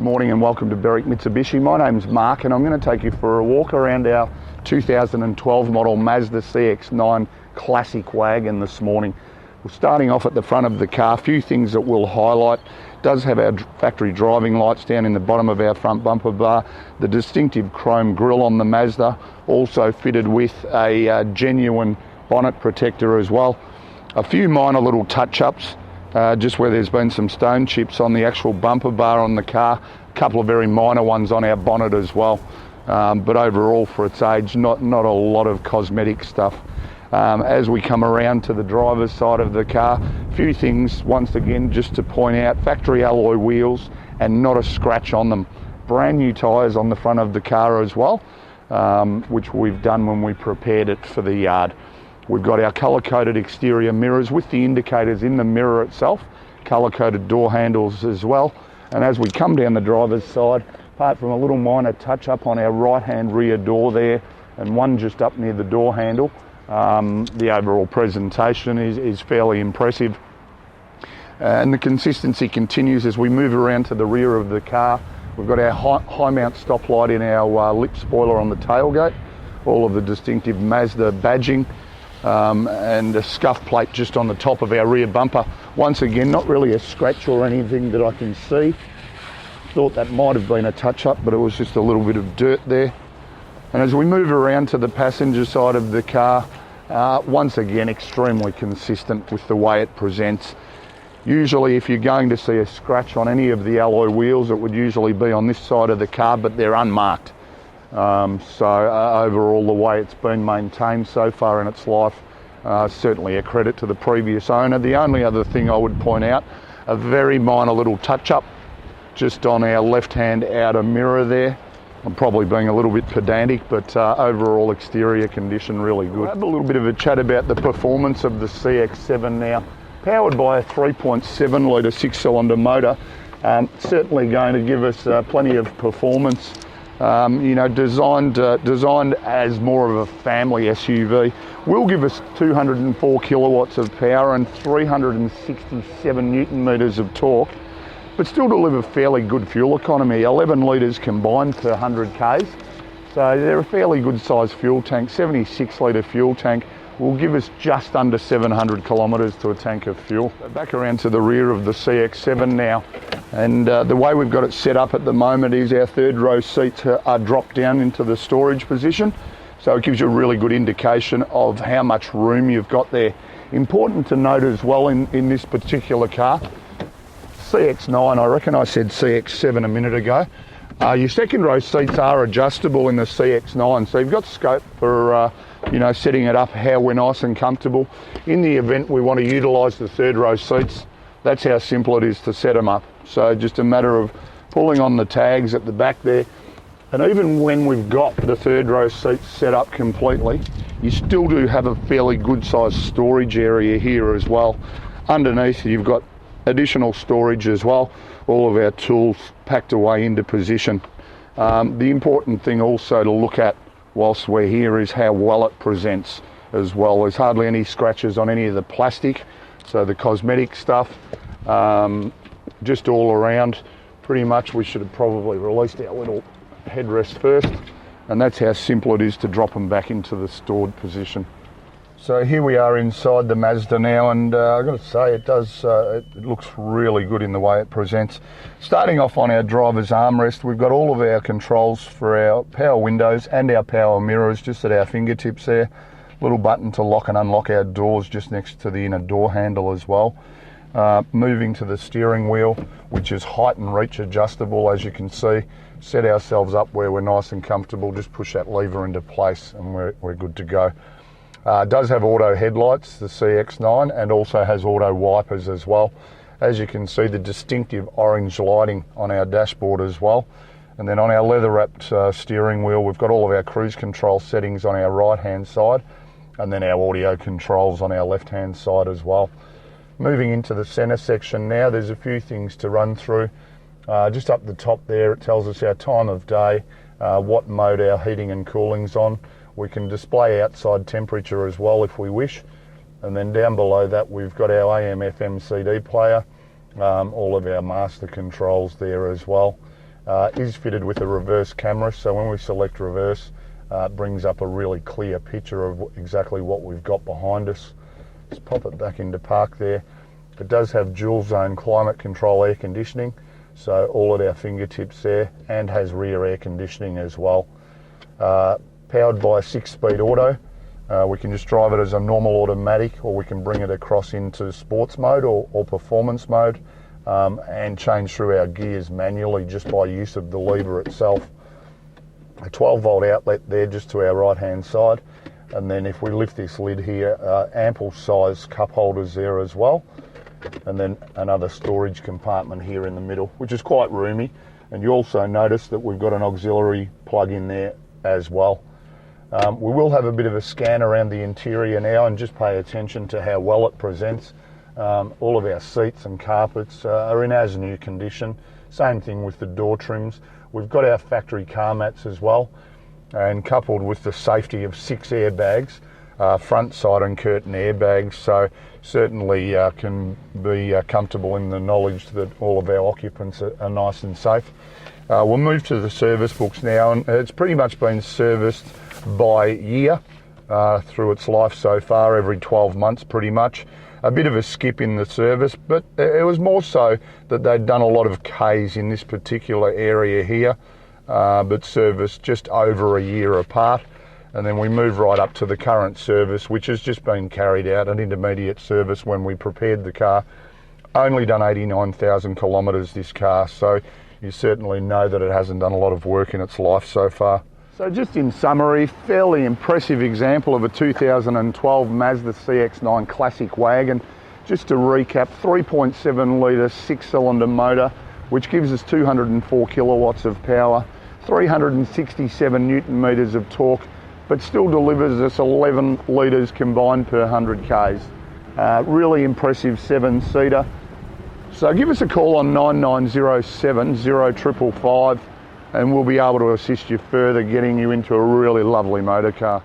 morning and welcome to Berwick Mitsubishi. My name's Mark and I'm going to take you for a walk around our 2012 model Mazda CX-9 classic wagon this morning. We're starting off at the front of the car. A few things that we'll highlight. It does have our factory driving lights down in the bottom of our front bumper bar. The distinctive chrome grille on the Mazda, also fitted with a genuine bonnet protector as well. A few minor little touch-ups. Just where there's been some stone chips on the actual bumper bar on the car, a couple of very minor ones on our bonnet as well. But overall, for its age, not a lot of cosmetic stuff. As we come around to the driver's side of the car, a few things once again just to point out: factory alloy wheels and not a scratch on them. Brand new tyres on the front of the car as well, which we've done when we prepared it for the yard. We've got our colour-coded exterior mirrors with the indicators in the mirror itself, colour-coded door handles as well. And as we come down the driver's side, apart from a little minor touch-up on our right-hand rear door there, and one just up near the door handle, the overall presentation is fairly impressive. And the consistency continues as we move around to the rear of the car. We've got our high mount stoplight in our lip spoiler on the tailgate, all of the distinctive Mazda badging. And a scuff plate just on the top of our rear bumper. Once again, not really a scratch or anything that I can see. Thought that might have been a touch-up, but it was just a little bit of dirt there. And as we move around to the passenger side of the car, once again, extremely consistent with the way it presents. Usually, if you're going to see a scratch on any of the alloy wheels, it would usually be on this side of the car, but they're unmarked. Overall, the way it's been maintained so far in its life, certainly a credit to the previous owner. The only other thing I would point out, a very minor little touch-up just on our left-hand outer mirror there. I'm probably being a little bit pedantic, but overall exterior condition really good. We'll have a little bit of a chat about the performance of the CX-7 now. Powered by a 3.7 litre six-cylinder motor, certainly going to give us plenty of performance. Designed as more of a family SUV, will give us 204 kilowatts of power and 367 newton meters of torque, but still deliver fairly good fuel economy, 11 litres combined per 100 Ks. So they're a fairly good sized fuel tank. 76 litre fuel tank will give us just under 700 kilometres to a tank of fuel. Back around to the rear of the CX-7 now, and the way we've got it set up at the moment is our third row seats are dropped down into the storage position, so it gives you a really good indication of how much room you've got there. Important to note as well in this particular car, CX-9, I reckon I said CX-7 a minute ago, your second row seats are adjustable in the CX-9, so you've got scope for setting it up how we're nice and comfortable. In the event we want to utilise the third row seats, that's how simple it is to set them up. So just a matter of pulling on the tags at the back there, and even when we've got the third row seats set up completely, you still do have a fairly good sized storage area here as well. Underneath you've got additional storage as well, all of our tools packed away into position. The important thing also to look at whilst we're here is how well it presents as well. There's hardly any scratches on any of the plastic, so the cosmetic stuff, just all around. Pretty much we should have probably released our little headrest first, and that's how simple it is to drop them back into the stored position. So here we are inside the Mazda now, and I've got to say it looks really good in the way it presents. Starting off on our driver's armrest, we've got all of our controls for our power windows and our power mirrors just at our fingertips there. Little button to lock and unlock our doors just next to the inner door handle as well. Moving to the steering wheel, which is height and reach adjustable, as you can see. Set ourselves up where we're nice and comfortable, just push that lever into place and we're good to go. It does have auto headlights, the CX-9, and also has auto wipers as well. As you can see, the distinctive orange lighting on our dashboard as well. And then on our leather-wrapped steering wheel, we've got all of our cruise control settings on our right-hand side, and then our audio controls on our left-hand side as well. Moving into the centre section now, there's a few things to run through. Just up the top there, it tells us our time of day, what mode our heating and cooling's on. We can display outside temperature as well if we wish. And then down below that we've got our AM/FM CD player, all of our master controls there as well. is fitted with a reverse camera, so when we select reverse, it brings up a really clear picture of exactly what we've got behind us. Let's pop it back into park there. It does have dual zone climate control air conditioning, so all at our fingertips there, and has rear air conditioning as well. Powered by a 6-speed auto. We can just drive it as a normal automatic, or we can bring it across into sports mode or performance mode, and change through our gears manually just by use of the lever itself. A 12-volt outlet there just to our right hand side, and then if we lift this lid here, ample size cup holders there as well, and then another storage compartment here in the middle, which is quite roomy. And you also notice that we've got an auxiliary plug in there as well. We will have a bit of a scan around the interior now and just pay attention to how well it presents. All of our seats and carpets are in as new condition. Same thing with the door trims. We've got our factory car mats as well, and coupled with the safety of 6 airbags, front, side and curtain airbags, so certainly can be comfortable in the knowledge that all of our occupants are nice and safe. We'll move to the service books now, and it's pretty much been serviced by year through its life so far, every 12 months pretty much. A bit of a skip in the service, but it was more so that they'd done a lot of Ks in this particular area here, but serviced just over a year apart. And then we move right up to the current service, which has just been carried out, an intermediate service when we prepared the car. Only done 89,000 kilometres this car, so you certainly know that it hasn't done a lot of work in its life so far. So just in summary, fairly impressive example of a 2012 Mazda CX-9 classic wagon. Just to recap, 3.7 litre 6-cylinder motor, which gives us 204 kilowatts of power, 367 newton metres of torque, but still delivers us 11 litres combined per 100 Ks. Really impressive 7-seater. So give us a call on 9907 0555 and we'll be able to assist you further, getting you into a really lovely motor car.